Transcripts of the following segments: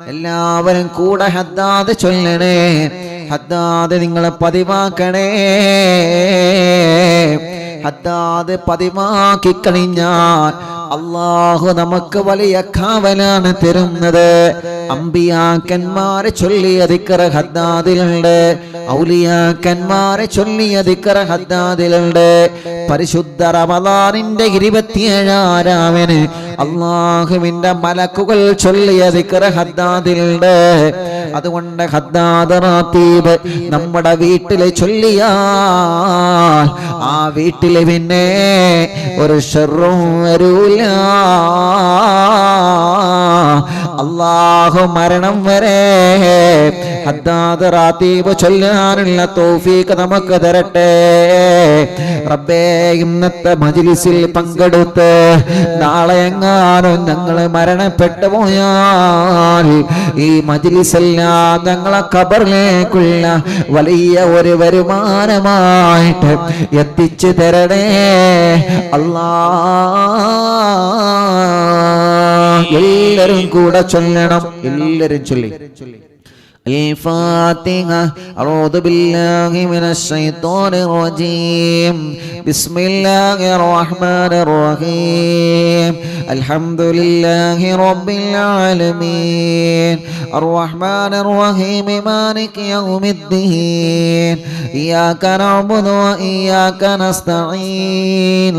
എല്ലാവരും കൂടെ ഹദ്ദാദ് ചൊല്ലണേ. ഹദ്ദാദ് നിങ്ങൾ പതിവാക്കണേ. ഹദ്ദാദ് പതിവാക്കി കഴിഞ്ഞാൽ അല്ലാഹു നമുക്ക് വലിയ കാവലാണ് തരുന്നത്. അമ്പിയാക്കന്മാരെ ചൊല്ലിയ ദിക്ർ ഹദ്ദാദിലുണ്ട്, ഔലിയാക്കന്മാരെ ചൊല്ലിയ ദിക്ർ ഹദ്ദാദിലുണ്ട്. പരിശുദ്ധ റമളാനിന്റെ 27-ാം രാവിന് അല്ലാഹുവിന്റെ മലക്കുകൾ ചൊല്ലിയ ദിക്ർ ഹദ്ദാദിലുണ്ട്. അതുകൊണ്ട് ഹദ്ദാദ് റാത്തീബ് നമ്മുടെ വീട്ടിൽ ചൊല്ലിയാൽ ആ വീട്ടിൽ പിന്നെ ഒരു ശർറും വരൂല. അല്ലാഹു മരണം വരെ ഹദ്ദാദ് റാത്തീബ് ചൊല്ലാനുള്ള തൗഫീഖ് നമുക്ക് തരട്ടെ. റബ്ബേ, ഇന്നത്തെ മജ്ലിസിൽ പങ്കെടുത്ത് നാളെ എങ്ങാനും ഞങ്ങൾ മരണപ്പെട്ടു പോയാൽ ഈ മജ്ലിസെല്ലാം ഞങ്ങളെ ഖബറിലേക്കുള്ള വലിയ ഒരു വരുമാനമായിട്ട് എത്തിച്ചു തരണേ അല്ലാഹ്. എല്ലാവരും കൂടെ ചൊല്ലണം. എല്ലാവരും ചൊല്ലി الفاتحة. أعوذ بالله من الشيطان الرجيم. بسم الله الرحمن الرحيم. الحمد لله رب العالمين الرحمن الرحيم مالك يوم الدين إياك نعبد وإياك نستعين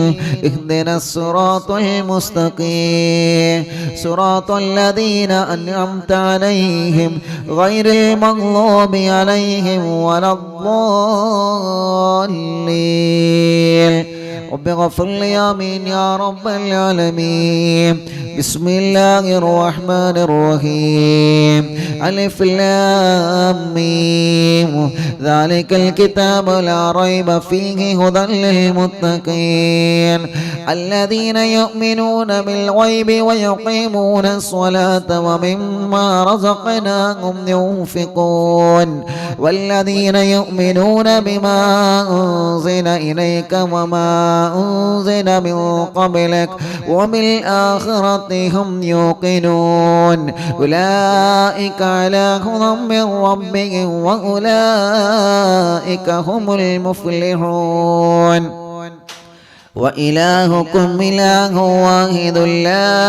اهدنا الصراط المستقيم صراط الذين أنعمت عليهم غير المغضوب عليهم ولا الضالين. رب اغفر لي آمين يا رب العالمين. بسم الله الرحمن الرحيم. ألف لام ميم ذلك الكتاب لا ريب فيه هدى للمتقين الذين يؤمنون بالغيب ويقيمون الصلاة ومما رزقناهم ينفقون والذين يؤمنون بما أنزل إليك وما أنزل من قبلك وبالآخرة هم يوقنون أولئك على هدى من ربهم وأولئك هم المفلحون. وإلهكم إله واحد لا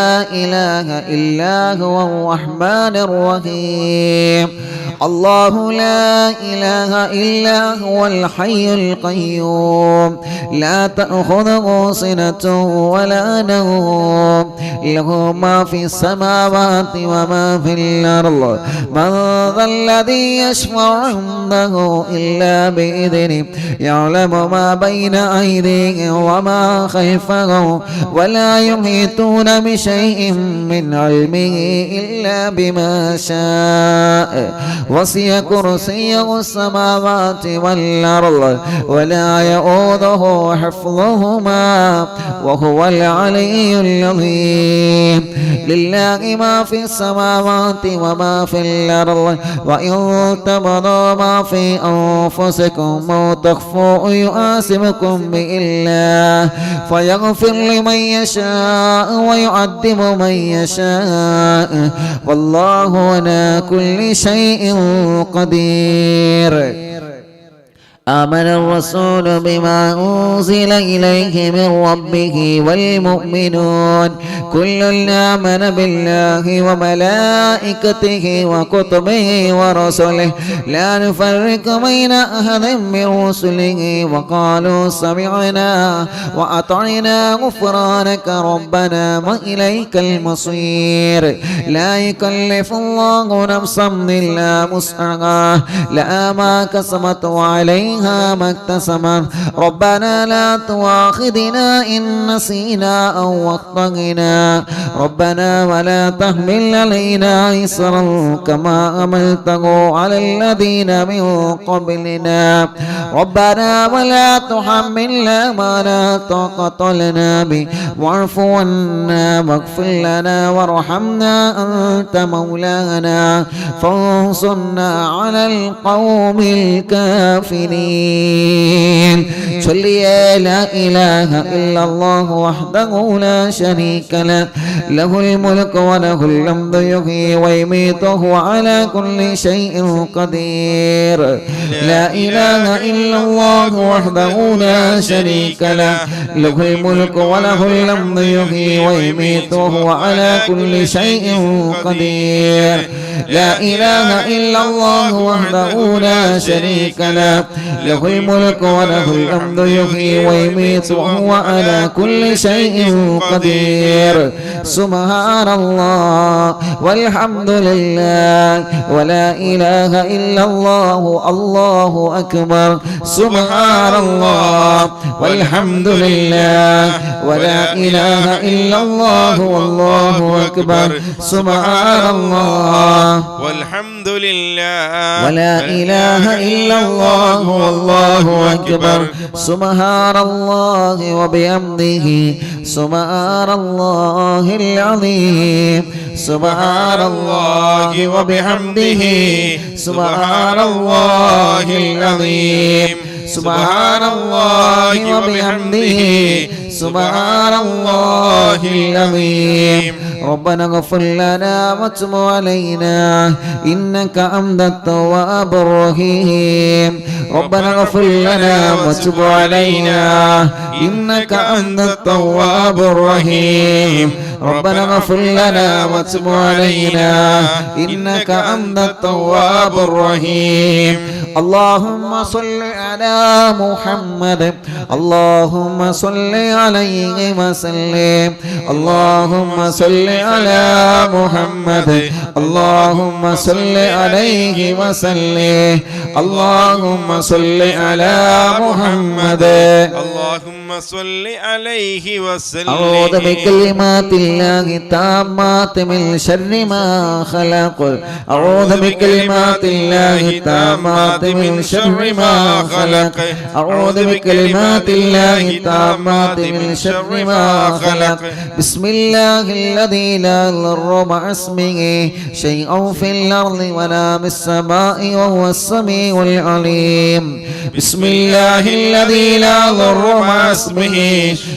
إله إلا هو الرحمن الرحيم. الله لا إله إلا هو الحي القيوم لا تأخذه سنة ولا نوم له ما في السماوات وما في الأرض من ذا الذي يشفع عنده إلا بإذنه يعلم ما بين أيديهم وما خلفهم ولا يحيطون بشيء من علمه إلا بما شاء وسع كرسيه السماوات والأرض ولا يؤوده حفظهما وهو العلي العظيم. لله ما في السماوات وما في الأرض وإن تبدوا ما في أنفسكم أو تخفوه يحاسبكم به الله فيغفر لمن يشاء ويعذب من يشاء والله على كل شيء قدير. آمن الرسول بما أنزل إليه من ربه والمؤمنون كل آمن بالله وملائكته وكتبه ورسله لا نفرق بين أحد من رسله وقالوا سمعنا وأطعنا غفرانك ربنا وإليك المصير. لا يكلف الله نفسا إلا وسعها لها ما كسبت وعليها ما اكتسبت ربنا لا تؤاخذنا إن نسينا أو أخطأنا ربنا ولا تحمل علينا إصرا كما حملته على الذين من قبلنا ربنا ولا تحملنا ما لا طاقة لنا به واعف عنا واغفر لنا وارحمنا أنت مولانا فانصرنا على القوم الكافرين. ചൊല്ലിയേ ലാ ഇലാഹ ഇല്ലല്ലാഹു വഹ്ദഹു ലാ ശരീക ലഹു ലഹുൽ മുൽക്കു വലഹുൽ ഹംദു യുഹ്യി വയുമീതുഹു അലാ കുല്ലി ഷൈഇൻ ഖദീർ ലാ ഇലാഹ ഇല്ലല്ലാഹു വഹ്ദഹു ലാ ശരീക ലഹു ലഹുൽ മുൽക്കു വലഹുൽ ഹംദു യുഹ്യി വയുമീതുഹു അലാ കുല്ലി ഷൈഇൻ ഖദീർ لا إله إلا الله وحده لا شريك له له الملك وله الحمد يحيي ويميت وهو على كل شيء قدير سبحان الله والحمد لله ولا إله إلا الله الله أكبر سبحان الله والحمد لله ولا إله إلا الله والله أكبر سبحان الله والحمد لله ولا إله إلا الله والله أكبر سبحان الله وبحمده سبحان الله العظيم سبحان الله وبحمده سبحان الله العظيم سبحان الله وبحمده سبحان الله العظيم ربنا اغفر لنا وتب علينا إنك أنت التواب الرحيم ربنا اغفر لنا وتب علينا إنك أنت التواب الرحيم ربنا اغفر لنا وتب علينا إنك أنت التواب الرحيم اللهم صل على محمد اللهم صل عليه وسلم اللهم صل على محمد اللهم صل عليه وسلم اللهم صل على محمد اللهم صل عليه وسلم أعوذ بكلمات الله التامات من شر ما خلق أعوذ بكلمات الله التامات من شر ما خلق أعوذ بكلمات الله التامات من شر ما خلق بسم الله الذي لا يضر مع اسمه شيء في الأرض ولا بالسماء وهو السميع العليم بسم الله الذي لا يضر مع اسمه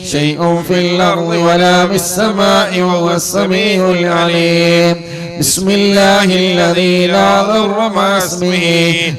شيء في الأرض ولا بالسماء وهو السميع العليم بسم الله الذي لا يضر مع اسمه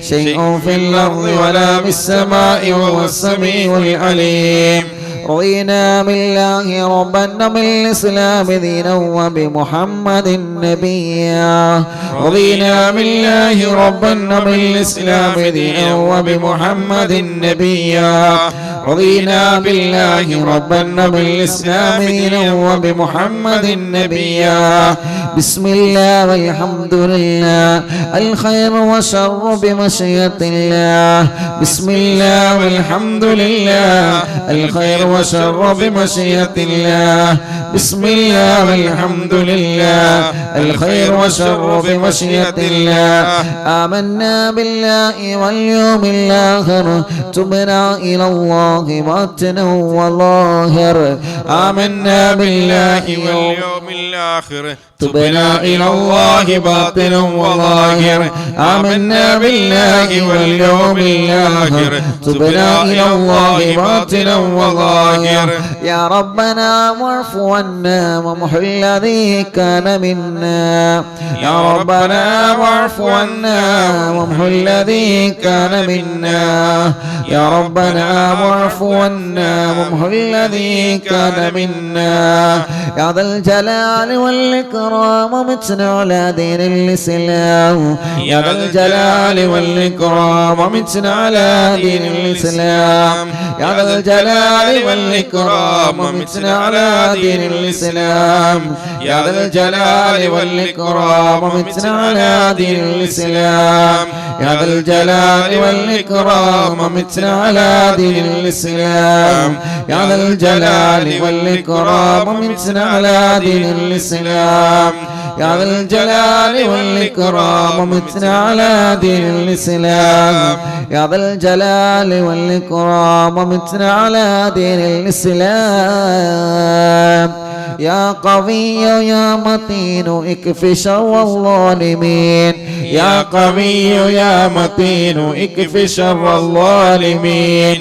شيء في الأرض ولا بالسماء وهو السميع العليم رضينا بالله ربا وبالإسلام دينا وبمحمد نبيا رضينا بالله ربا وبالإسلام دينا وبمحمد نبيا رضينا بالله ربا وبالإسلام دينا وبمحمد نبيا بسم الله والحمد لله الخير والشر بمشيئة الله بسم الله والحمد لله الخير والشر بمشيئة الله بسم الله والحمد لله الخير والشر بمشيئة الله آمنا بالله واليوم الآخر تبنا إلى الله باطنا وظاهر آمنا بالله واليوم الآخر تبنا إلى الله باطنا وظاهر آمنا بالله واليوم الآخر تبنا إلى الله باطنا وظاهر يا ربنا واعف عنا ومحو الذي كان منا يا ربنا واعف عنا ومحو الذي كان منا يا ربنا واعف عنا ومحو الذي كان منا يا ذا الجلال والإكرام متنا على دين الإسلام يا ذا الجلال والإكرام متنا على دين الإسلام يا ذا الجلال والإكرام متنا على دين الإسلام يا ذا الجلال والإكرام متنا على دين الإسلام يا ذا الجلال والإكرام متنا على دين الإسلام يا ذا الجلال والإكرام متنا على دين الإسلام يا ذا الجلال والإكرام متنا على دين الإسلام يا ذا الجلال والإكرام متنا على دين الإسلام يا قوي يا متين اكف شر الظالمين يا قوي يا متين اكف شر الظالمين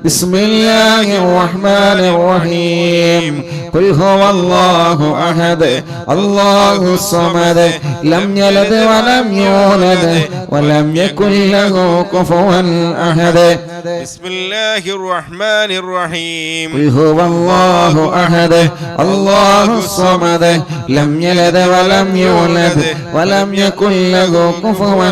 بسم الله الرحمن الرحيم قل هو الله أحد الله الصمد لم يلد ولم يولد ولم يكن له كفوا أحد بسم الله الرحمن الرحيم قل هو الله أحد الله الصمد لم يلد ولم يولد ولم يكن له كفوا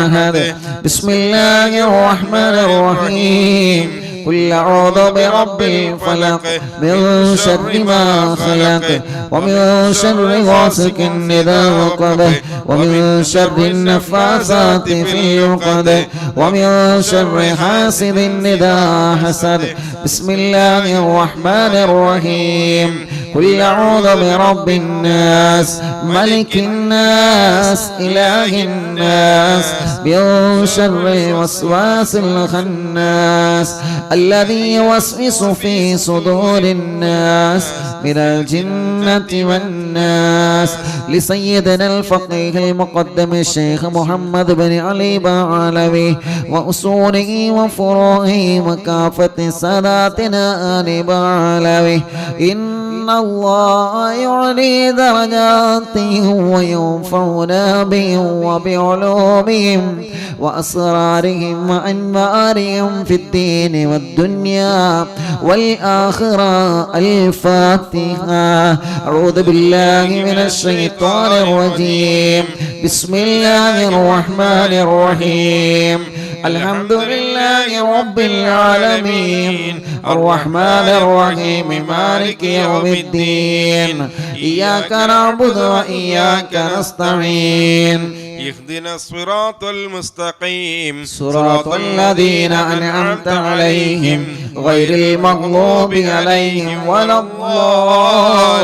أحد بسم الله الرحمن الرحيم قل أعوذ برب الفلق من شر ما خلق ومن شر غاسق إذا وقب ومن شر النفاثات في العقد ومن شر حاسد إذا حسد بسم الله الرحمن الرحيم قل أعوذ برب الناس ملك الناس إله الناس من شر الوسواس الخناس الذي يوسوس في صدور الناس من الجنة والناس لسيدنا الفقيه المقدم الشيخ محمد بن علي بعلوي وأصوله وفروعه وكافة ساداتنا آل بعلوي إن الله يعلي درجاتهم وينفعنا بهم وبعلومهم وأسرارهم وأنوارهم في الدين والدنيا والآخرة الفاتحة أعوذ بالله من الشيطان الرجيم بسم الله الرحمن الرحيم الحمد لله رب العالمين الرحمن الرحيم مالك يوم الدين إياك نعبد وإياك نستعين اهدنا الصراط المستقيم صراط الذين أنعمت عليهم غير المغضوب عليهم ولا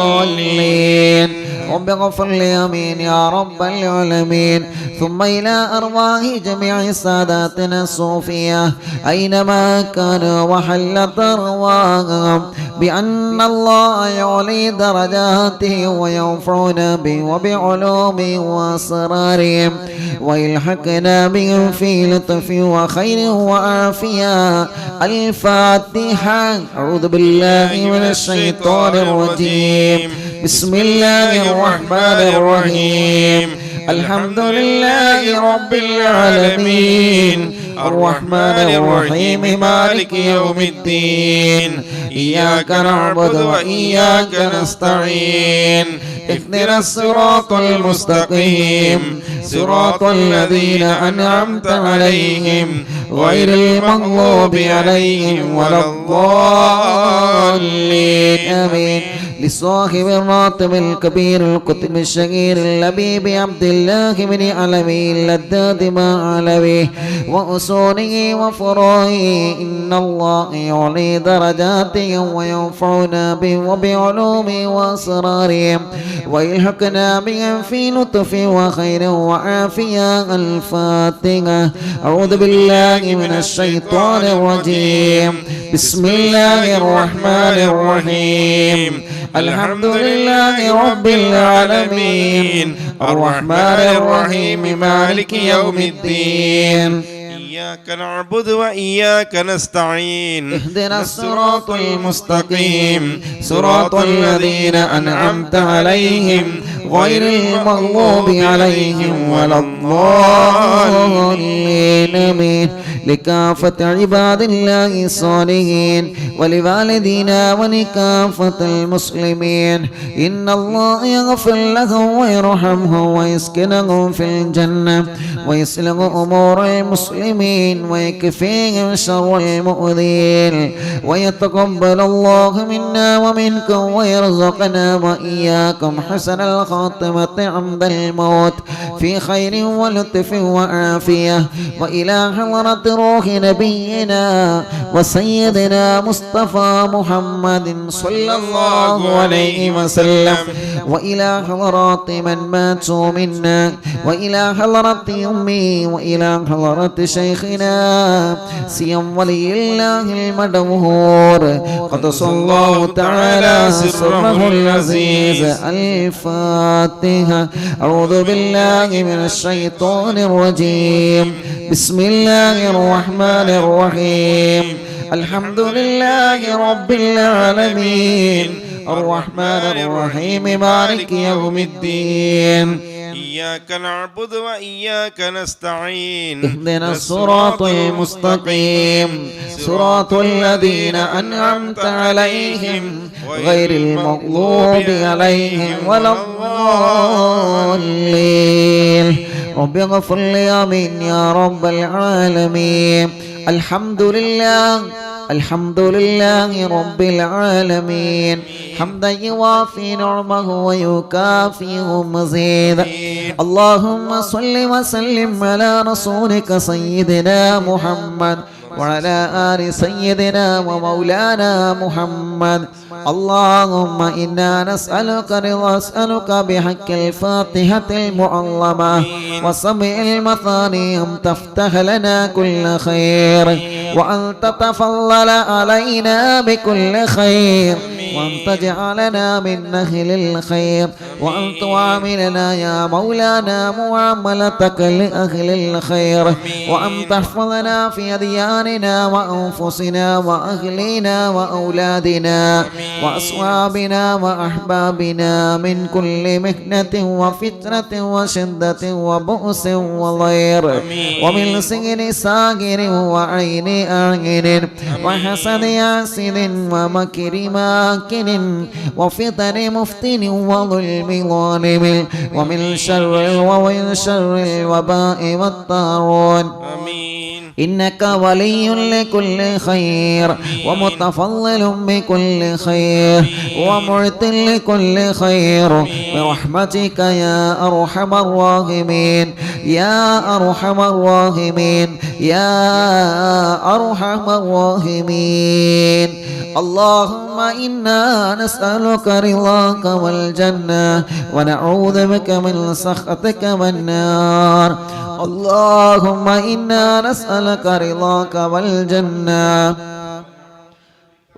الضالين رب اغفر لي آمين يا رب العالمين ثم إلى أرواح جميع ساداتنا الصوفية أينما كانوا وحلت أرواحهم بأن الله يعلي درجاتهم وينفعنا بهم وبعلومهم وأسرارهم ويلحقنا بهم في لطف وخير وعافية الفاتحة أعوذ بالله من الشيطان الرجيم بسم الله الرحمن الرحيم الحمد لله رب العالمين الرحمن الرحيم مالك يوم الدين إياك نعبد وإياك نستعين اهدنا الصراط المستقيم صراط الذين أنعمت عليهم غير المغضوب عليهم ولا الضالين آمين لصاحب الراتب الكبير القطب الشهير اللبيب عبد الله بن علوي اللداد ما علوي وأصوله وفروعه إن الله يعلي درجاتهم وينفعنا بهم وبعلومه وأسرارهم ويلحقنا بهم في لطف وخير وعافية الفاتحة أعوذ بالله من الشيطان الرجيم بسم الله الرحمن الرحيم الحمد لله رب العالمين الرحمن الرحيم مالك يوم الدين إياك نعبد وإياك نستعين اهدنا الصراط المستقيم صراط الذين أنعمت عليهم غير المغضوب عليهم ولا الضالين آمين لكافة عباد الله الصالحين ولوالدينا ولكافة المسلمين إن الله يغفر لهم ويرحمهم ويسكنهم في الجنة ويصلح أمور المسلمين ويكفيهم شر المؤذين ويتقبل الله منا ومنكم ويرزقنا وإياكم حسن الخاتمة عند الموت في خير ولطف وعافية وإلى حضرة روح نبينا وسيدنا مصطفى محمد صلى الله عليه وسلم وإلى حضرات من ماتوا منا وإلى حضرة أمي وإلى حضرة شيخنا سيم ولي الله المدهور قدس الله تعالى سره العزيز الفاتحة أعوذ بالله من الشيطان الرجيم بسم الله الرحمن الرحيم الحمد لله رب العالمين الرحمن الرحيم مالك يوم الدين إياك نعبد وإياك نستعين اهدنا الصراط المستقيم صراط الذين أنعمت عليهم غير المغضوب عليهم ولا الضالين رب اغفر لي آمين يا رب العالمين الحمد لله رب العالمين حمدا يوافي نعمه ويكافئ مزيدا اللهم صل وسلم على رسولك سيدنا محمد وعلى آل سيدنا ومولانا محمد اللهم إنا نسألك بحق الفاتحة المعظمة وسبع المثاني أن تفتح لنا كل خير وأن تتفضل علينا بكل خير وأن تجعلنا من أهل الخير وأن تعاملنا يا مولانا معاملتك لأهل الخير وأن تحفظنا في أدياننا وأنفسنا وأهلنا وأولادنا وأصحابنا وأحبابنا من كل مهنة وفتنة وشدة وبؤس وضير ومن سجن ساجر وعين آجر وحسد حاسد ومكر ماكر وفتن مفتن وظلم ظالم ومن شر الوباء والطاعون آمين. إنك ولي لكل خير ومتفضل بكل خير ومعطي لكل خير برحمتك يا أرحم الراحمين يا أرحم الراحمين يا أرحم الراحمين اللهم إنا نسألك رضاك والجنة ونعوذ بك من سخطك والنار اللهم إنا نسألك رضاك والجنة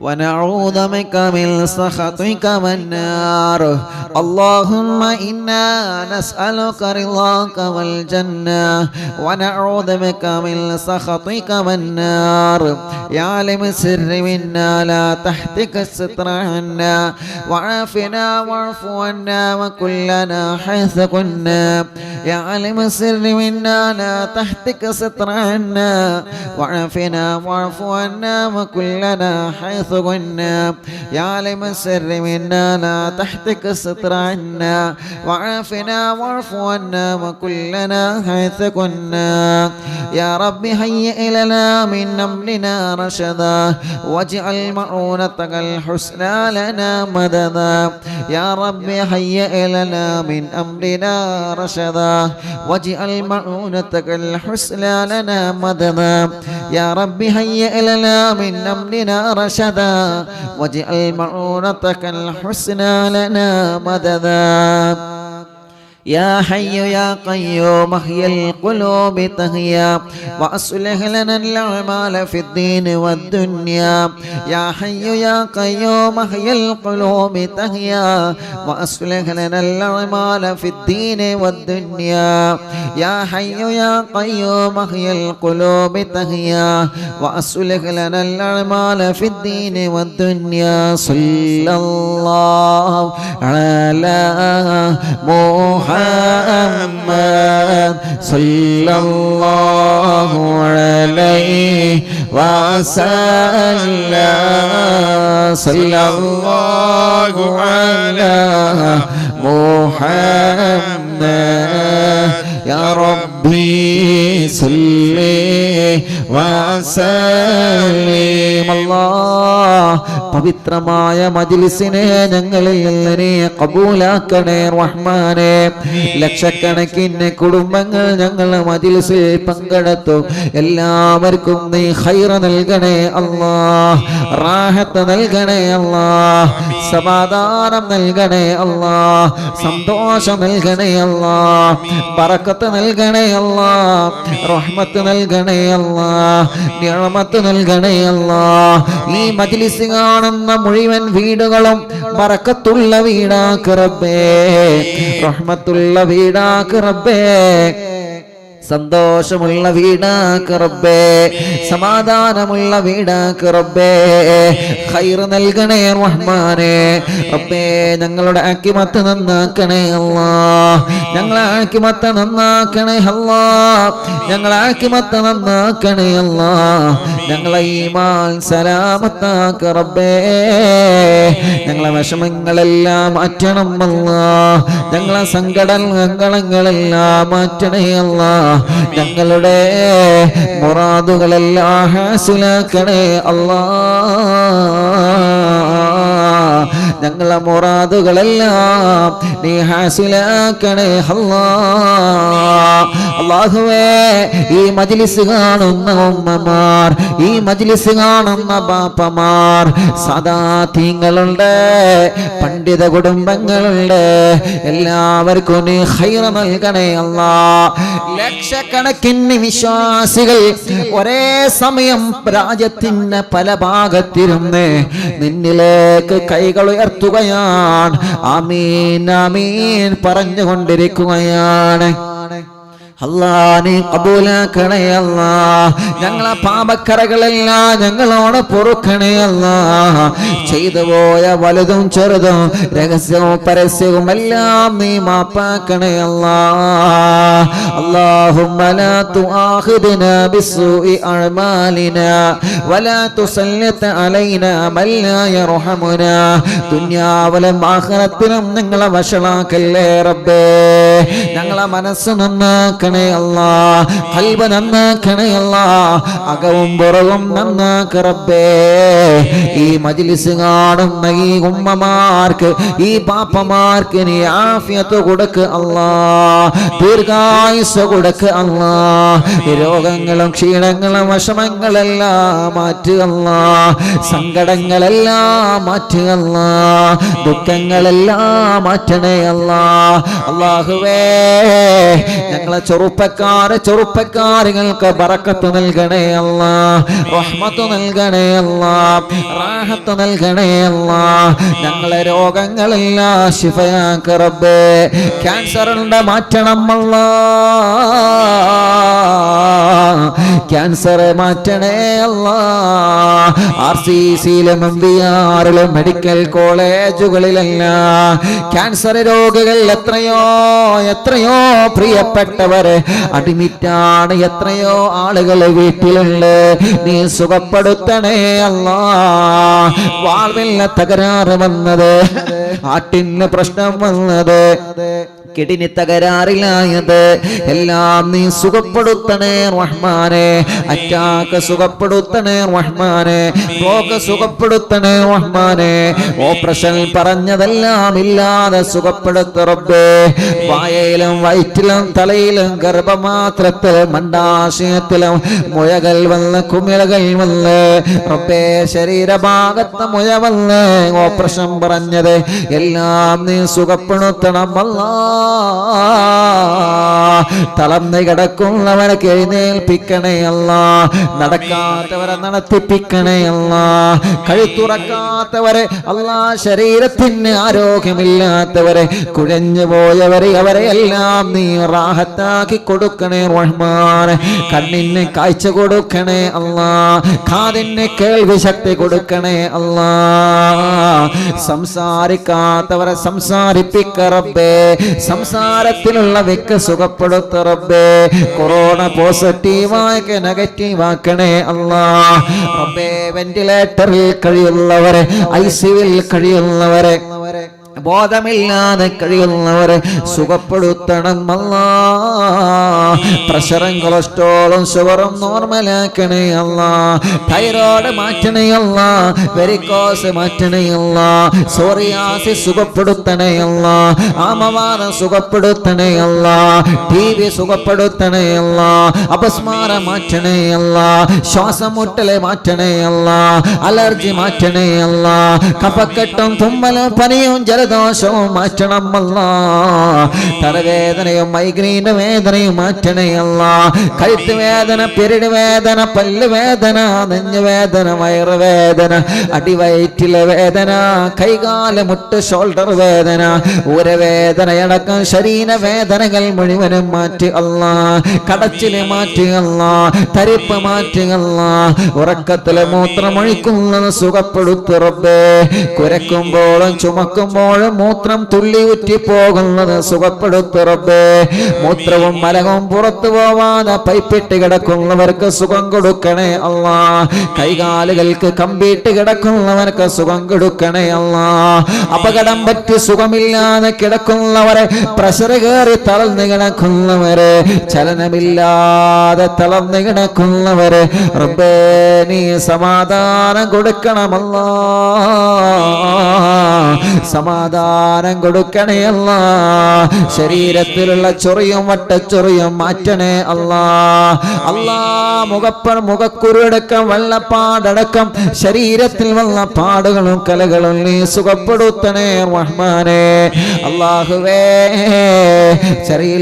ونعوذ بك من سخطك والنار اللهم إنا نسألك رضاك والجنة ونعوذ بك من سخطك والنار يا عالم السر منا لا تحتك الستر عنا وعافنا واعف عنا وكلنا حيث كنا يا عالم السر منا لا تحتك الستر عنا وعافنا واعف عنا وكلنا حيث كنا يا عالم السر منا لا تحتك الستر عنا وعافنا واعف عنا وكلنا حيث كنا يا رب هيئ لنا من أمرنا رشدا واجعل معونتك الحسنى لنا مددا يا رب هيئ لنا من أمرنا رشدا واجعل معونتك الحسنى لنا مددا يا رب هيئ لنا من أمرنا رشدا واجعل معونتك الحسنى لنا مددا يا حي يا قيوم احيي القلوب تحيا وأصلح لنا الأعمال في الدين والدنيا يا حي يا قيوم احيي القلوب تحيا وأصلح لنا الأعمال في الدين والدنيا يا حي يا قيوم احيي القلوب تحيا وأصلح لنا الأعمال في الدين والدنيا صلى الله على محمد صلى الله عليه وسلم صلى الله على محمد يا ربي صل وسلم الله പവിത്രമായ മജ്ലിസിനെ ഞങ്ങളിൽ നിന്ന് നീ കബൂലാക്കണേ റഹ്മാനേ ലക്ഷക്കണക്കിന് കുടുംബങ്ങൾ ഞങ്ങൾ മജ്ലിസിൽ പങ്കെടുത്തു എല്ലാവർക്കും നീ ഖൈർ നൽകണേ അല്ലാഹ് റാഹത്ത് നൽകണേ അല്ലാഹ് സമാധാനം നൽകണേ അല്ലാഹ് സന്തോഷം നൽകണേ അല്ലാഹ് ബറക്കത്ത് നൽകണേ അല്ലാഹ് റഹ്മത്ത് നൽകണേ അല്ലാഹ് നിഅമത്ത് നൽകണേ അല്ലാഹ് ഈ മജ്ലിസ് കാണുന്ന മുഴുവൻ വീടുകളും ബറക്കത്തുള്ള വീടാക്ക് റബ്ബേ റഹ്മത്തുള്ള വീടാക്ക് റബ്ബേ സന്തോഷമുള്ള വീടാക്ക് റബ്ബേ, സമാധാനമുള്ള വീടാക്ക് റബ്ബേ, ഖൈർ നൽകണേ റഹ്മാനേ. റബ്ബേ ഞങ്ങളുടെ ആക്കിമത്ത് നന്നാക്കണേ അല്ലാ, ഞങ്ങളെ ആക്കിമത്ത് നന്നാക്കണേ അല്ലാ, ഞങ്ങളെ ആക്കിമത്ത് നന്നാക്കണേ അല്ലാ, ഞങ്ങളെ ഈമാൻ സലാമത്താക്ക് റബ്ബേ. ഞങ്ങളെ വിഷമങ്ങളെല്ലാം മാറ്റണം അല്ലാ, ഞങ്ങളെ സങ്കടങ്ങളെല്ലാം മാറ്റണേ അല്ലാ, ഞങ്ങളുടെ മുറാദുകളെല്ലാം ഹാസിലാക്കണേ അല്ലാ, ഞങ്ങളെ മുറാദുകളെല്ലാം നീ ഹാസിലാക്കണേ അല്ലാ. അല്ലാഹുവേ ഈ മജ്ലിസ് കാണുന്ന ഉമ്മമാർ, ഈ മജ്ലിസ് കാണുന്ന ബാപ്പമാർ, സദാതീങ്ങളുണ്ട്, പണ്ഡിത കുടുംബങ്ങളുണ്ട്, എല്ലാവർക്കും നീ ഖൈർ നൽകണേ അല്ലാ. ലക്ഷക്കണക്കിന് വിശ്വാസികൾ ഒരേ സമയം രാജ്യത്തിന്റെ പല ഭാഗത്തിരുന്ന് നിന്നിലേക്ക് കൈകൾ ഉയർത്തുകയാണ്, ആമീൻ ആമീൻ പറഞ്ഞുകൊണ്ടിരിക്കുകയാണ്. അല്ലാ നീ കബൂലാക്കണേ അല്ലാ, ഞങ്ങളെ പാപക്കറകളെല്ലാം ഞങ്ങളോട് പൊറുക്കണേ അല്ലാ, ചെയ്തു പോയ വലുതും ചെറുതും രഹസ്യവും പരസ്യവും എല്ലാം നീ മാപ്പാക്കണേ അല്ലാ. അല്ലാഹുമ്മ ലാ തുആഖിദ്നാ ബിസ്സൂഇ അഅ്മാലിനാ വലാ തുസല്ലിത് അലൈനാ മൻ ലാ യർഹമുനാ. ദുനിയാവിലും ആഖിറത്തിലും ഞങ്ങളെ വഷളാക്കല്ലേ റബ്ബേ. ഞങ്ങളെ മനസ്സ് നന്നാക്കണേ അല്ലാ, ഖൽബ് നന്നാക്കണേ അല്ലാ, അകവും പുറവും നന്നാക്ക് റബ്ബേ. ഈ മജ്ലിസ് കാണുന്ന ഈ ഉമ്മമാർക്ക്, ഈ പാപ്പമാർക്ക് നീ ആഫിയത്ത് കൊടുക്ക് അല്ലാ, ദീർഘായുസ്സ് കൊടുക്ക് അല്ലാ. രോഗങ്ങളും ക്ഷീണങ്ങളും വിഷമങ്ങളെല്ലാം മാറ്റുക അല്ലാ, സങ്കടങ്ങളെല്ലാം മാറ്റുക അല്ലാ, ദുഃഖങ്ങളെല്ലാം മാറ്റണേ അല്ലാ. അല്ലാഹുവേ ഞങ്ങളെ ചെറുപ്പക്കാരുകൾക്ക് ബറക്കത്ത് നൽകണേ അല്ലാ, റഹ്മത്ത് നൽകണേ അല്ലാ, റാഹത്ത് നൽകണേ അല്ലാ. ഞങ്ങളെ രോഗങ്ങളെല്ലാം ശിഫയാക്ക് റബ്ബേ. ക്യാൻസറിന്റെ മാറ്റണം അല്ലാ, ക്യാൻസർ മാറ്റണേ അല്ലാ. RCCയിലും MBRലും മെഡിക്കൽ കോളേജുകളിലെല്ലാം ക്യാൻസർ രോഗികൾ എത്രയോ എത്രയോ പ്രിയപ്പെട്ടവരെ അഡ്മിറ്റാണ്, എത്രയോ ആളുകൾ വീട്ടിലുണ്ട്. നീ സുഖപ്പെടുത്തണേ അല്ലാ. വാൾവില്ല തകരാറ് വന്നത്, ആട്ടിന് പ്രശ്നം വന്നത്, കിഡ്നി തകരാറിലായത് എല്ലാം നീ സുഖപ്പെടുത്തണേ റഹ്മാനെ. അറ്റാക്ക് സുഖപ്പെടുത്തണേ റഹ്മാനെ, ബ്ലോക്ക് സുഖപ്പെടുത്തണേ റഹ്മാനെ. ഓപ്പറേഷൻ പറഞ്ഞതെല്ലാം ഇല്ലാതെ സുഖപ്പെടുത്ത റബ്ബേ. വായയിലും വയറ്റിലും തലയിലും ഗർഭമാത്രത്തിലും അണ്ഡാശയത്തിലും മുഴകൾ വന്ന് കുമിളകൾ വന്ന് റബ്ബേ, ശരീരഭാഗത്ത് മുഴ വന്ന് ഓപ്പറേഷൻ പറഞ്ഞത് എല്ലാം നീ സുഖപ്പെടുത്തണം അല്ലാ. തളർന്ന് കിടക്കുന്നവരെ എഴുന്നേൽപ്പിക്കണേ അല്ലാ, നടക്കാത്തവരെ നടത്തിപ്പിക്കണേ അല്ലാ, കഴുത്തുറക്കാത്തവരെ അല്ലാ, ശരീരത്തിന് ആരോഗ്യമില്ലാത്തവരെ, കുഴഞ്ഞു പോയവരെ അവരെ എല്ലാം നീ റാഹത്താക്കി കൊടുക്കണേ റഹ്മാൻ. കണ്ണിന് കാഴ്ച കൊടുക്കണേ അല്ലാ, കാതിന് കേൾവി ശക്തി കൊടുക്കണേ അല്ലാ. സംസാരിക്കാത്തവരെ സംസാരിപ്പിക്ക റബ്ബേ, സംസാരത്തിലുള്ള വെക്ക് സുഖപ്പെടുത്ത റബ്ബേ. കൊറോണ പോസിറ്റീവാക്കി നെഗറ്റീവാക്കണേ അല്ലാ റബ്ബേ. വെന്റിലേറ്ററിൽ കഴിയുന്നവരെ, ICUവിൽ കഴിയുന്നവരെ, ബോധമില്ലാതെ കഴിയുന്നവരെ സുഖപ്പെടുത്തണം അല്ലാ. പ്രഷറും കൊളസ്ട്രോളും ഷുഗറും നോർമലാക്കണേ അല്ലാ. തൈറോയ്ഡ് മാറ്റണേ അല്ലാ, വെരിക്കോസ് മാറ്റണേ അല്ലാ, സോറിയാസിസ് സുഖപ്പെടുത്തണേ അല്ലാ, ആമവാദം സുഖപ്പെടുത്തണേ അല്ലാ, TB സുഖപ്പെടുത്തണേ അല്ലാ, അപസ്മാരം മാറ്റണേ അല്ലാ, ശ്വാസം മുട്ടലെ മാറ്റണേ അല്ലാ, അലർജി മാറ്റണേ അല്ലാ, കഫക്കെട്ടും തുമ്മലും പനിയും ജലദോഷം ജലദോഷവും മാറ്റണം അല്ലാ. തലവേദനയും മൈഗ്രെയിന്റെ വേദനയും മാറ്റണേ അല്ലാ. കഴുത്ത് വേദന, പിരട് വേദന, പല്ല് വേദന, നെഞ്ഞുവേദന, വയറുവേദന, അടിവയറ്റിലെ വേദന, കൈകാല് മുട്ട് ഷോൾഡർ വേദന, ഊരവേദനയടക്കം ശരീരവേദനകൾ മുഴുവനും മാറ്റി അല്ലാ. കടച്ചില് മാറ്റി അല്ലാ. തരിപ്പ് മാറ്റി അല്ലാ. ഉറക്കത്തില് മൂത്രമൊഴിക്കുന്നത് സുഖപ്പെടുത്തു റബ്ബേ. കുരക്കുമ്പോഴും ചുമക്കുമ്പോഴും മൂത്രം തുള്ളി ഉറ്റി പോകുന്നത് സുഖപ്പെടുത്തു റബ്ബേ. മൂത്രവും മലവും പുറത്തു പോവാതെ പൈപ്പിട്ട് കിടക്കുന്നവർക്ക് സുഖം കൊടുക്കണേ അല്ലാ. കൈകാലുകൾക്ക് കമ്പിയിട്ട് കിടക്കുന്നവർക്ക് സുഖം കൊടുക്കണേ അല്ലാ. അപകടം പറ്റി സുഖമില്ലാതെ കിടക്കുന്നവരെ, പ്രഷർ കയറി തളർന്നു കിടക്കുന്നവരെ, ചലനമില്ലാതെ തളർന്നു കിടക്കുന്നവരെ റബ്ബേ നീ സമാധാനം കൊടുക്കണമല്ലാ. സമാധാനം കൊടുക്കണേ അല്ലാ. ശരീരത്തിലുള്ള ചൊറിയും വട്ടച്ചൊറിയും മാറ്റണേ അല്ലാ. അല്ലാ, മുഖക്കുരുടക്കം വെള്ളപ്പാടടക്കം ശരീരത്തിൽ വന്ന പാടുകളും കലകളും നീ സുഖപ്പെടുത്തണേ റഹ്മാനേ. അല്ലാഹുവേ, ശരീരത്തിൽ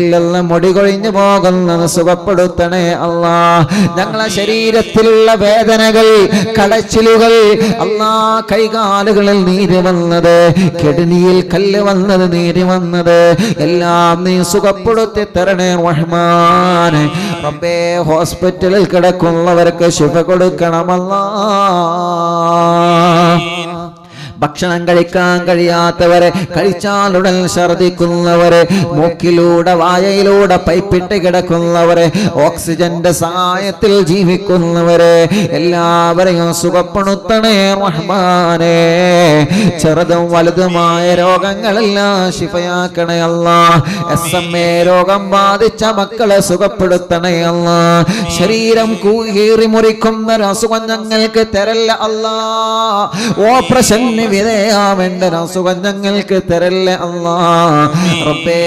മുടി കൊഴിഞ്ഞു പോകുന്നത് സുഖപ്പെടുത്തണേ അല്ലാ. ഞങ്ങളെ ശരീരത്തിലുള്ള വേദനകൾ, കടച്ചിലുകൾ അല്ലാ, കൈകാലുകളിൽ നീര് വന്നത്, കിഡ്നിയിൽ കല്ല് വന്നത്, നീര് വന്നത് എല്ലാം നീ സുഖപ്പെടുത്തി തരണേ റഹ്മാനേ. റബ്ബേ, ഹോസ്പിറ്റലിൽ കിടക്കുന്നവർക്ക് ശിഫ കൊടുക്കണമല്ലാ. ഭക്ഷണം കഴിക്കാൻ കഴിയാത്തവരെ, കഴിച്ചാലുടൻ ഛർദിക്കുന്നവരെ, മൂക്കിലൂടെ വായയിലൂടെ പൈപ്പിട്ട് കിടക്കുന്നവരെ, ഓക്സിജന്റെ സഹായത്തിൽ ജീവിക്കുന്നവരെ എല്ലാവരെയും സുഖപ്പെടുത്തണേ റഹ്മാനേ. ചെറുതും വലുതുമായ രോഗങ്ങളെല്ലാം ശിഫയാക്കണേ അല്ലാ. SMA രോഗം ബാധിച്ച മക്കളെ സുഖപ്പെടുത്തണേ അല്ലാ. ശരീരം കീറി മുറിക്കുന്ന അസുഖം ഞങ്ങൾക്ക് തരല്ല അല്ലാ. ഓപ്പറേഷൻ വിധേയാവേണ്ട അസുഖം ഞങ്ങൾക്ക് തരല്ലേ അല്ലാ. റബ്ബേ,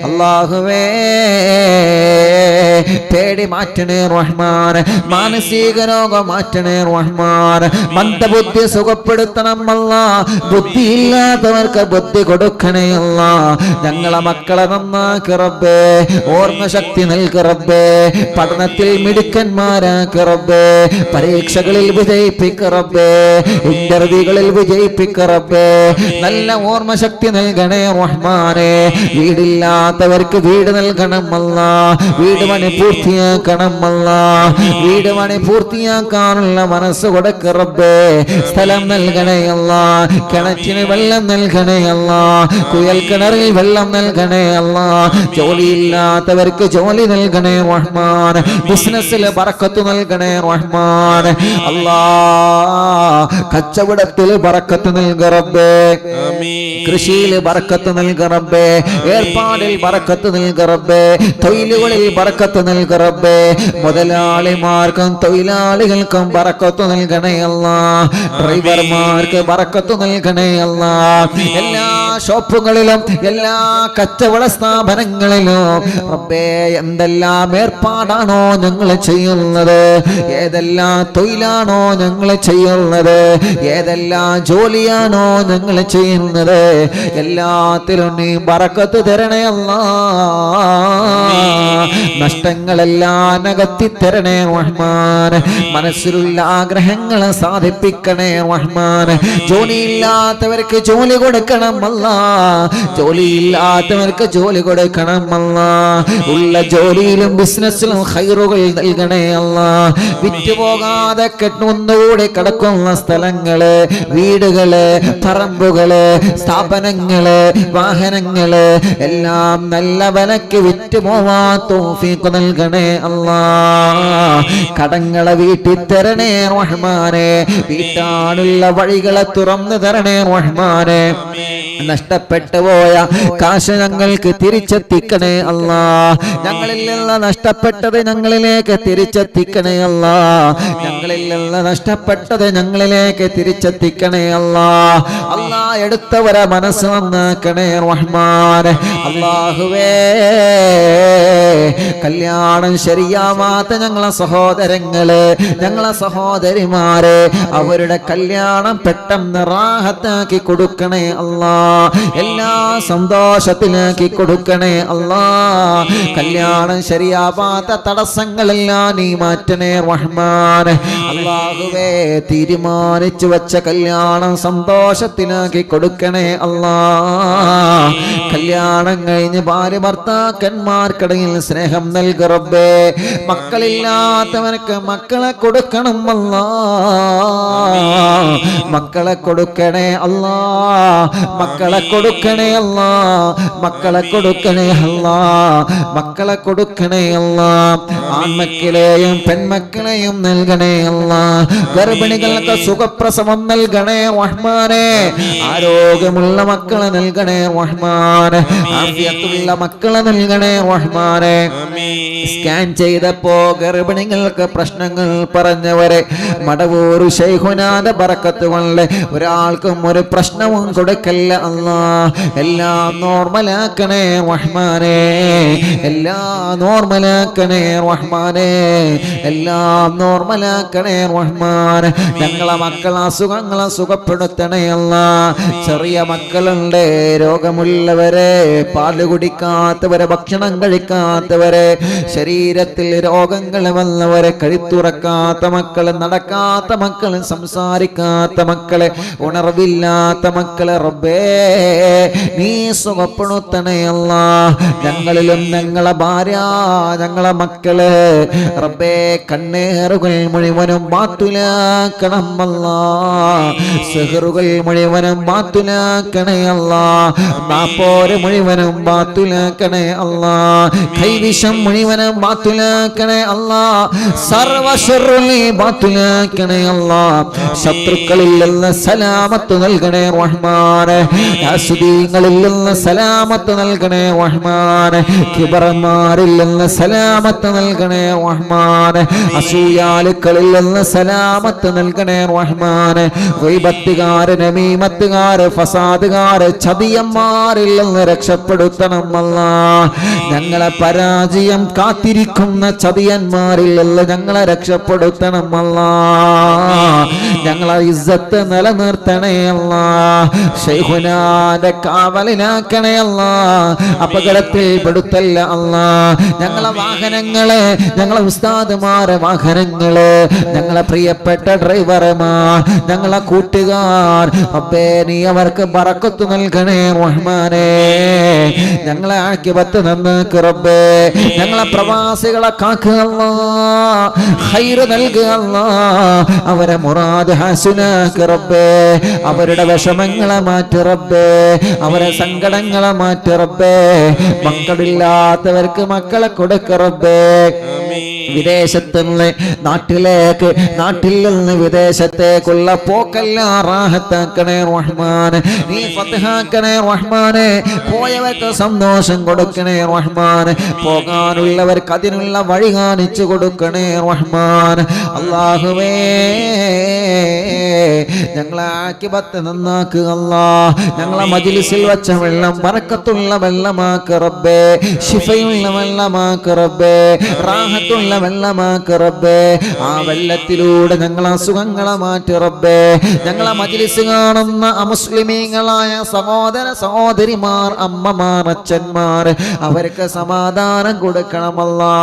അല്ലാഹുവേ, പേടി മാറ്റണേ റഹ്മാൻ. മാനസിക രോഗം മാറ്റണേ റഹ്മാൻ. മന്ദബുദ്ധി സുഖപ്പെടുത്തണം അല്ലാ. ബുദ്ധിയില്ലാത്തവർക്ക് ബുദ്ധി കൊടുക്കണേ അല്ലാ. ഞങ്ങളെ മക്കളെ നന്നാക്കി റബ്ബേ. ഓർമ്മശക്തി നൽകി റബ്ബേ. പഠനത്തിൽ മിടുക്കന്മാരാക്കി റബ്ബേ. പരീക്ഷകളിൽ വിജയിപ്പിക്ക റബ്ബേ. ഇന്റർവ്യൂകളിൽ വിജയിപ്പിക്ക റബ്ബേ. നല്ല ഓർമ്മശക്തി നൽകണേ റഹ്മാനേ. വീടില്ലാത്തവർക്ക് വീട് നൽകണം അല്ലാ. വീട് പണി പൂർത്തിയാക്കണം അല്ലാ. വീട് പണി പൂർത്തിയാക്കാനുള്ള മനസ്സ് കൊടുക്ക റബ്ബേ. സ്ഥലം നൽകണേ അല്ലാ. കിണറ്റിന് വെള്ളം നൽകണേ അല്ലാ. കുയൽ കിണറിൽ വെള്ളം നൽകണേ അല്ലാ. ജോലിയില്ലാത്തവർക്ക് ജോലി നൽകണേ റഹ്മാൻ. ബിസിനസ്സിൽ ബറക്കത്ത് നൽകണേ റഹ്മാൻ. അല്ലാ, കച്ചവടത്തിൽ ബറക്കത്ത് നൽക റബ്ബേ. കൃഷിയിൽ ബറക്കത്ത് നൽക റബ്ബേ. ഏർപ്പാടിൽ ബറക്കത്ത് നൽക റബ്ബേ. തൊഴിലുകളിൽ ബറക്കത്ത് നൽക റബ്ബേ. മുതലാളിമാർക്കും തൊഴിലാളികൾക്കും ബറക്കത്ത് നൽകണേ അല്ലാ. ഡ്രൈവർമാർക്ക് ബറക്കത്ത് നൽകണേ അല്ലാ. എല്ലാ ഷോപ്പുകളിലും എല്ലാ കച്ചവട സ്ഥാപനങ്ങളിലും റബ്ബേ എന്തെല്ലാം ഏർപ്പാടാണോ ഞങ്ങൾ ചെയ്യുന്നത്, ഏതെല്ലാം തൊഴിലാണോ ഞങ്ങൾ ചെയ്യുന്നത്, ഏതെല്ലാം ജോലിയാണോ ഞങ്ങൾ ചെയ്യുന്നത്, എല്ലാത്തിലും നീ ബറക്കത്ത് തരണേ അല്ലാ. നഷ്ടങ്ങളെല്ലാം അകറ്റി തരണേ റഹ്മാൻ. മനസ്സിലുള്ള ആഗ്രഹങ്ങൾ സാധിപ്പിക്കണേ റഹ്മാൻ. ജോലിയില്ലാത്തവർക്ക് ജോലി കൊടുക്കണം അല്ലാ. ജോലിയില്ലാത്തവർക്ക് ജോലി കൊടുക്കണം അല്ലാ. ഉള്ള ജോലിയിലും ബിസിനസ്സിലും ഖൈറുകൾ നൽകണേ അല്ലാ. വിറ്റുപോകാതെ ഒന്നുകൂടി കിടക്കുന്ന സ്ഥലങ്ങള്, വീടുകള്, പറമ്പുകള്, സ്ഥാപനങ്ങള്, വാഹനങ്ങള് എല്ലാം നല്ല വിലക്ക് വിറ്റുപോവാൻ തൗഫീഖ് നൽകണേ അല്ലാ. കടങ്ങളെ വീട്ടി തരണേ റഹ്മാനെ. വീട്ടാനുള്ള വഴികളെ തുറന്നു തരണേ റഹ്മാനെ. നഷ്ടപ്പെട്ടു പോയ കാശ് ഞങ്ങൾക്ക് തിരിച്ചെത്തിക്കണേ അല്ലാ. ഞങ്ങളിൽ നിന്ന് നഷ്ടപ്പെട്ടത് ഞങ്ങളിലേക്ക് തിരിച്ചെത്തിക്കണേ അല്ലാ. ഞങ്ങളിൽ നിന്ന് നഷ്ടപ്പെട്ടത് ഞങ്ങളിലേക്ക് തിരിച്ചെത്തിക്കണേ അല്ലാ. അല്ലാ, എടുത്തവരെ മനസ്സ് നന്നാക്കണേ റഹ്മാനെ. അല്ലാഹുവേ, കല്യാണം ശരിയാവാത്ത ഞങ്ങളെ സഹോദരങ്ങള്, ഞങ്ങളെ സഹോദരിമാരെ, അവരുടെ കല്യാണം പെട്ടെന്ന് റാഹത്താക്കി കൊടുക്കണേ അല്ലാ. എല്ലാ സന്തോഷത്തിലാക്കി കൊടുക്കണേ അല്ലാ. കല്യാണം ശരിയാവാത്ത തടസ്സങ്ങളെല്ലാം നീ മാറ്റണേ റഹ്മാനെ. അല്ലാഹുവേ, തീരുമാനിച്ചു വെച്ച കല്യാണം സന്തോഷത്തിലാക്കി കൊടുക്കണേ അല്ലാ. കല്യാണം കഴിഞ്ഞ് ഭാര്യ ഭർത്താക്കന്മാർക്കിടയിൽ സ്നേഹം നൽക റബ്ബേ. മക്കളില്ലാത്തവനക്ക് മക്കളെ കൊടുക്കണം അല്ലാ. മക്കളെ കൊടുക്കണേ അല്ലാ. മക്കളെ കൊടുക്കണേ അല്ലാ. മക്കളെ കൊടുക്കണേ അല്ലാ. മക്കളെ കൊടുക്കണേ അല്ലാ. ആൺമക്കളെയും പെൺമക്കളെയും നൽകണേ അല്ലാ. ഗർഭിണികൾക്ക് സുഖപ്രസവം നൽകണേ റഹ്മാനെ. ആരോഗ്യമുള്ള മക്കളെ നൽകണേ റഹ്മാനെ. ആഫിയത്തുള്ള മക്കളെ നൽകണേ റഹ്മാനെ. സ്കാൻ ചെയ്തപ്പോ ഗർഭിണികൾക്ക് പ്രശ്നങ്ങൾ പറഞ്ഞവരെ മടവൂർ ശൈഖുനാന്റെ ബറക്കത്ത് കൊണ്ട് ഒരാൾക്കും ഒരു പ്രശ്നവും കൊടുക്കല്ല അല്ലാ. എല്ലാം നോർമലാക്കണേ റഹ്മാനെ. എല്ലാം നോർമലാക്കണേ റഹ്മാനെ. എല്ലാം നോർമലാക്കണേ റഹ്മാനെ. ഞങ്ങളെ മക്കളെ അസുഖങ്ങളെ സുഖപ്പെടുത്തണേ അല്ലാ. ചെറിയ മക്കളുണ്ട്, രോഗമുള്ളവരെ, പാല് കുടിക്കാത്തവരെ, ഭക്ഷണം കഴിക്കാത്തവരെ, ശരീരത്തിൽ രോഗങ്ങൾ വന്നവരെ, കഴുത്തുറക്കാത്ത മക്കള്, നടക്കാത്ത മക്കള്, സംസാരിക്കാത്ത മക്കളെ, ഉണർവില്ലാത്ത മക്കളെ റബ്ബേ നീ സുഖപ്പെടുത്തണേ അല്ലാ. ഞങ്ങളിലും ഞങ്ങളെ ഭാര്യ, ഞങ്ങളെ മക്കള് റബ്ബേ കണ്ണേറുകൾ മുഴുവനും ബാത്തുലാക്കണം അല്ലാ. സിഹറുകൾ മുഴുവനും ബാത്തുലാക്കണേ അല്ലാ. നാപ്പോര് മുഴുവനും ബാത്തുലാക്കണേ അല്ലാ. കൈവിഷം മുഴുവനും ബാത്തുലാക്കണേ അല്ലാ. സർവശർറുകളെ ബാത്തുലാക്കണേ അല്ലാ. ശത്രുക്കളിൽ നിന്ന് സലാമത്ത് നൽകണേ റഹ്മാനെ. അസുദീങ്ങളിൽ നിന്ന് സലാമത്ത് നൽകണേ റഹ്മാനെ. കിബറന്മാരിൽ നിന്ന് സലാമത്ത് നൽകണേ റഹ്മാനെ. അസൂയാലുക്കളിൽ നിന്ന് സലാമത്ത് നൽകണേ റഹ്മാനെ. ഗൈബത്തുകാര്, നമീമത്തുകാര്, ഫസാദുകാര്, ചതിയന്മാരിൽ നിന്ന് രക്ഷപ്പെടുത്തണം അല്ലാ. ഞങ്ങളെ പരാജയം കാത്തിരിക്കുന്ന ചതിയന്മാരിൽ നിന്ന് ഞങ്ങളെ രക്ഷപ്പെടുത്തണം അല്ലാ. ഞങ്ങളെ ഇസ്സത്ത് നിലനിർത്തണേ അല്ലാ. ശൈഖുനാന്റെ കാവലിനാക്കണേ അല്ലാ. അപകടത്തിൽ പെടുത്തല്ല അല്ലാ. ഞങ്ങളെ വാഹനങ്ങളെ, ഞങ്ങളെ ഉസ്താദുമാരെ വാഹനങ്ങള്, ഞങ്ങളെ പ്രിയപ്പെട്ട ഡ്രൈവർമാർ, ഞങ്ങളെ കൂട്ടുകാർ അപ്പേ നീ അവർക്ക് ബറക്കത്ത് നൽകണേ റഹ്മാനെ. ഞങ്ങളെ ആക്കിബത്ത് നന്നാക്ക് റബ്ബേ. ഞങ്ങളെ പ്രവാസികളെ കാക്കുക അല്ലാ. ഖൈറ് നൽകുക അല്ലാ. അവരെ മുറാദ് ഹസനാക്ക് റബ്ബേ. അവരുടെ വിഷമങ്ങളെ മാറ്റി റബ്ബേ. അവരെ സങ്കടങ്ങളെ മാറ്റി റബ്ബേ. മക്കളില്ലാത്തവർക്ക് മക്കളെ കൊടുക്ക റബ്ബേ. വിദേശത്ത് നിന്ന് നാട്ടിലേക്ക്, നാട്ടിൽ നിന്ന് വിദേശത്തേക്കുള്ള പോക്കെല്ലാം റാഹത്താക്കണേ റഹ്മാനെ. നീ ഫത്ഹാക്കണേ റഹ്മാനെ. പോയവർക്ക് സന്തോഷം കൊടുക്കണേ റഹ്മാനെ. പോകാനുള്ളവർക്ക് അതിനുള്ള വഴി കാണിച്ചു കൊടുക്കണേ റഹ്മാനെ. അല്ലാഹുവേ, ഞങ്ങളെ ആക്കിബത്ത് നന്നാക്കുക അല്ലാ. ഞങ്ങളെ മജ്ലിസിൽ വച്ച വെള്ളം ബറക്കത്തുള്ള വെള്ളമാക്ക് റബ്ബേ. ശിഫയുള്ള വെള്ളമാക്ക് റബ്ബേ. റാഹത്തുള്ള വെള്ളമാക്ക് റബ്ബേ. ആ വെള്ളത്തിലൂടെ ഞങ്ങളെ അസുഖങ്ങളെ മാറ്റി റബ്ബേ. ഞങ്ങളെ മജ്ലിസ് കാണുന്ന അമുസ്ലിമീങ്ങളായ സഹോദര സഹോദരിമാർ, അമ്മമാർ, അച്ഛന്മാർ, അവർക്ക് സമാധാനം കൊടുക്കണമല്ലാ.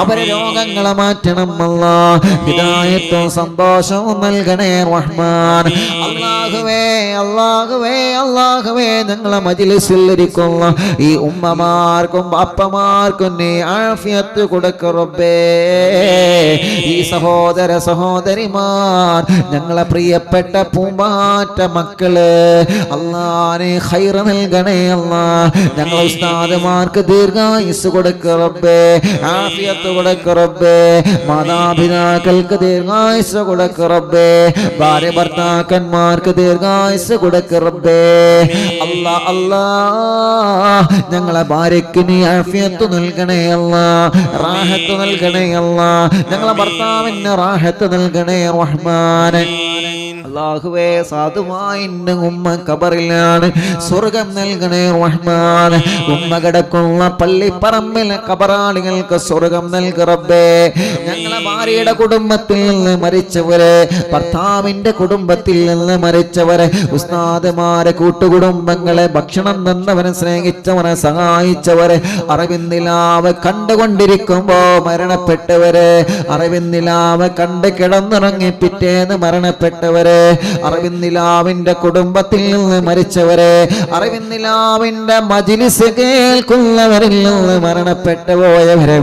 അവരെ രോഗങ്ങളെ മാറ്റണമല്ലാ. ഹിദായത്തും സന്തോഷവും നൽകണേ റഹ്മാൻ. അല്ലാഹുവേ, അല്ലാഹുവേ, അല്ലാഹുവേ, ഞങ്ങളെ മജ്ലിസിൽ ഇരിക്കുന്ന ഈ ഉമ്മമാർക്കും ബാപ്പമാർക്കും നീ ആഫിയത്ത് കൊടുക്ക റബ്ബേ. ഈ സഹോദര സഹോദരിമാർ, ഞങ്ങളെ പ്രിയപ്പെട്ട പൂമ്പാറ്റ മക്കള് അല്ലാ നീ ഖൈർ നൽകണേ അല്ലാ. ഞങ്ങളെ ഉസ്താദുമാർക്ക് ദീർഘായുസ് കൊടുക്ക റബ്ബേ. ആഫിയത്ത് കൊടുക്ക റബ്ബേ. മാതാപിതാക്കൾക്ക് ദീർഘായുസ് കൊടുക്ക റബ്ബേ. ഭാര്യ ഭർത്താക്കൾ ഭർത്താക്കന്മാർക്ക് ദീർഘായുസ് കൊടുക്ക് റബ്ബേ. അല്ലാ അല്ലാ ഞങ്ങളെ ഭാര്യയ്ക്ക് നീ ആഫിയത്ത് നൽകണേ അല്ലാ, റാഹത്ത് നൽകണേ അല്ലാ. ഞങ്ങളെ ഭർത്താവിന് റാഹത്ത് നൽകണേ റഹ്മാനെ. അല്ലാഹുവേ സാധുവായ ഉമ്മ ഖബറിലാണ്, സ്വർഗം നൽകണേ റഹ്മാനെ. ഉമ്മ കിടക്കുന്ന പള്ളിപ്പറമ്പിലെ ഖബറാളികൾക്ക് സ്വർഗം നൽക റബ്ബേ. ഞങ്ങളെ ഭാര്യയുടെ കുടുംബത്തിൽ നിന്ന് മരിച്ചവരെ, ഭർത്താവിന്റെ കുടുംബത്തിൽ നിന്ന് മരിച്ചവരെ, ഉസ്താദുമാരെ, കൂട്ടുകുടുംബങ്ങളെ, ഭക്ഷണം തന്നവനെ, സ്നേഹിച്ചവനെ, സഹായിച്ചവരെ, അറിവിന്ദിലാവ് കണ്ടുകൊണ്ടിരിക്കുമ്പോ മരണപ്പെട്ടവരെ, അറിവിന്ദിലാവ് കണ്ട് കിടന്നിറങ്ങി പിറ്റേന്ന് മരണപ്പെട്ടവരെ, അറിവിന്ദിലാവിന്റെ കുടുംബത്തിൽ നിന്ന് മരിച്ചവരെ, അറിവിന്ദിലാവിന്റെ മജ്‌ലിസ് കേൾക്കുന്നവരിൽ നിന്ന് മരണപ്പെട്ടു പോയവരെ,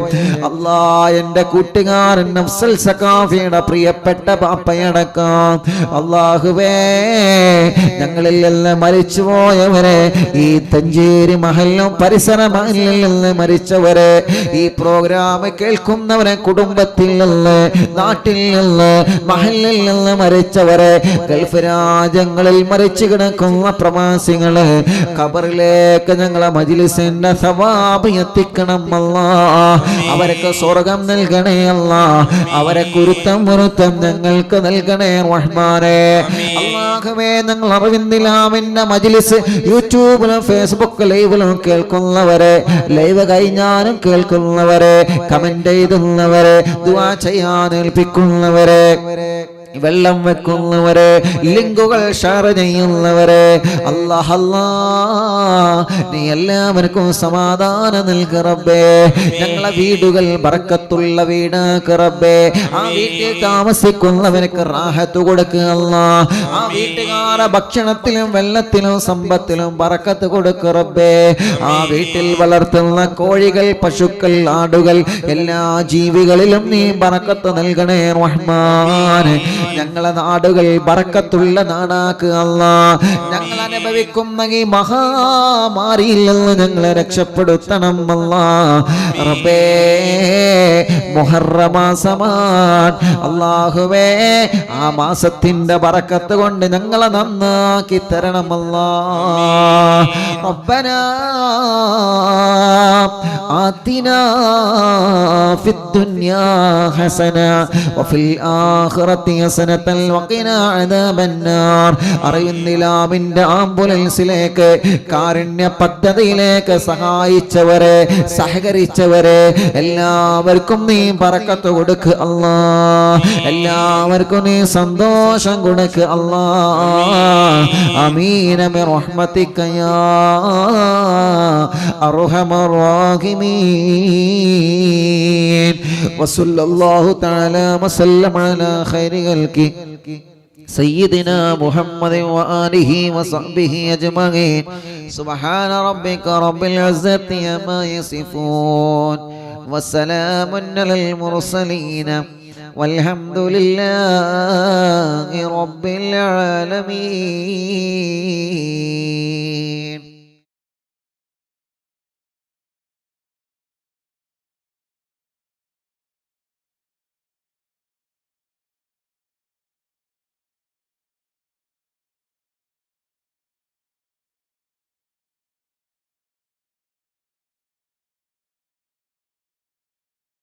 അല്ലാ എന്റെ കൂട്ടുകാരൻ നഫ്സൽ സഖാഫിയുടെ പ്രിയപ്പെട്ട പാപ്പയടക്കാം അല്ലാഹുവേ, ഞങ്ങളിൽ നിന്ന് മരിച്ചുപോയവരെ, ഈ തഞ്ചേരി മഹല്ലും പരിസര മഹല്ലിൽ നിന്ന് മരിച്ചവരെ, ഈ പ്രോഗ്രാം കേൾക്കുന്നവരെ, കുടുംബത്തിൽ നിന്ന്, നാട്ടിൽ നിന്ന്, മഹല്ലിൽ നിന്ന് മരിച്ചവരെ, ഗൾഫ് രാജ്യങ്ങളിൽ മരിച്ചു കിടക്കുന്ന പ്രവാസികള്, ഖബറിലേക്ക് ഞങ്ങളെ മജ്‌ലിസിന്റെ സവാബ് എത്തിക്കണം അല്ലാ. അവർക്ക് സ്വർഗം നൽകണേ അല്ലാ, അവരെ കുരുത്തം മുറുത്തം ഞങ്ങൾക്ക് നൽകണേ റഹ്മാനെ. അല്ലാഹുവേ ഞങ്ങൾ അറിവിന്ദിലാമിന്റെ മജ്‌ലിസ് യൂട്യൂബിലും ഫേസ്ബുക്ക് ലൈവിലും കേൾക്കുന്നവരെ, ലൈവ് കഴിഞ്ഞാലും കേൾക്കുന്നവരെ, കമന്റ് എഴുതുന്നവരെ, ദുആ ചെയ്യാൻ ഏൽപ്പിക്കുന്നവരെ, വെള്ളം വെക്കുന്നവരെ, ലിങ്കുകൾ ഷെയർ ചെയ്യുന്നവരെ, അല്ലാഹ് അല്ലാഹ് നീ എല്ലാവർക്കും സമാധാനം നൽക റബ്ബേ. ഞങ്ങളെ വീടുകൾ ബർക്കത്തുള്ള വീടാക്ക് റബ്ബേ. ആ വീട്ടിൽ താമസിക്കുന്നവർക്ക് റാഹത്ത് കൊടുക്കുക അല്ലാഹ്. ആ വീട്ടുകാരെ ഭക്ഷണത്തിലും വെള്ളത്തിലും സമ്പത്തിലും ബർക്കത്ത് കൊടുക്കുക റബ്ബേ. ആ വീട്ടിൽ വളർത്തുന്ന കോഴികൾ, പശുക്കൾ, ആടുകൾ, എല്ലാ ജീവികളിലും നീ ബർക്കത്ത് നൽകണേ റഹ്മാനെ. ഞങ്ങളെ നാടുകൾ ബർക്കത്തുള്ള നാടാക്കുക അല്ലാഹ്. ഞങ്ങൾ അനുഭവിക്കുന്ന ഈ മഹാമാരിയിൽ നിന്ന് ഞങ്ങളെ രക്ഷപ്പെടുത്തണം അല്ലാഹ്. റബ്ബേ മുഹറം മാസമാണ് അല്ലാഹുവേ, ആ മാസത്തിന്റെ ബർക്കത്ത് കൊണ്ട് ഞങ്ങളെ നന്നാക്കി തരണം അല്ലാഹ്. റബ്ബനാ ആതിനാ ഫിദ്ദുനിയാ ഹസന വഫിൽ ആഖിറതി ഹസനതൻ വഖിനാ അദാബന്നാർ. അറിയുന്നിലാമിന്റെ ആംബുലൻസിലേക്ക്, കാരുണ്യ പദ്ധതിയിലേക്ക് സഹായിച്ചവരെ, സഹകരിച്ചവരെ എല്ലാവർക്കും നീ ബർക്കത്ത് കൊടുക്ക് അല്ലാഹ്. എല്ലാവർക്കും നീ സന്തോഷം കൊടുക്ക് അല്ലാഹ്. ആമീൻ ബിറഹ്മതിക യാ അർഹമർ റഹീമീൻ. വസല്ലല്ലാഹു തആല വസല്ലമ അലാ ഖൈരി ഖൽഖി സയ്യിദിനാ മുഹമ്മദ് വആലിഹി വസഹ്ബിഹി അജ്മഈൻ. സുബ്ഹാന റബ്ബിക റബ്ബിൽ ഇസ്സത്തി അമ്മാ യസിഫൂൻ വസ്സലാമുൻ അലൽ മുർസലീൻ വൽഹംദുലില്ലാഹി റബ്ബിൽ ആലമീൻ.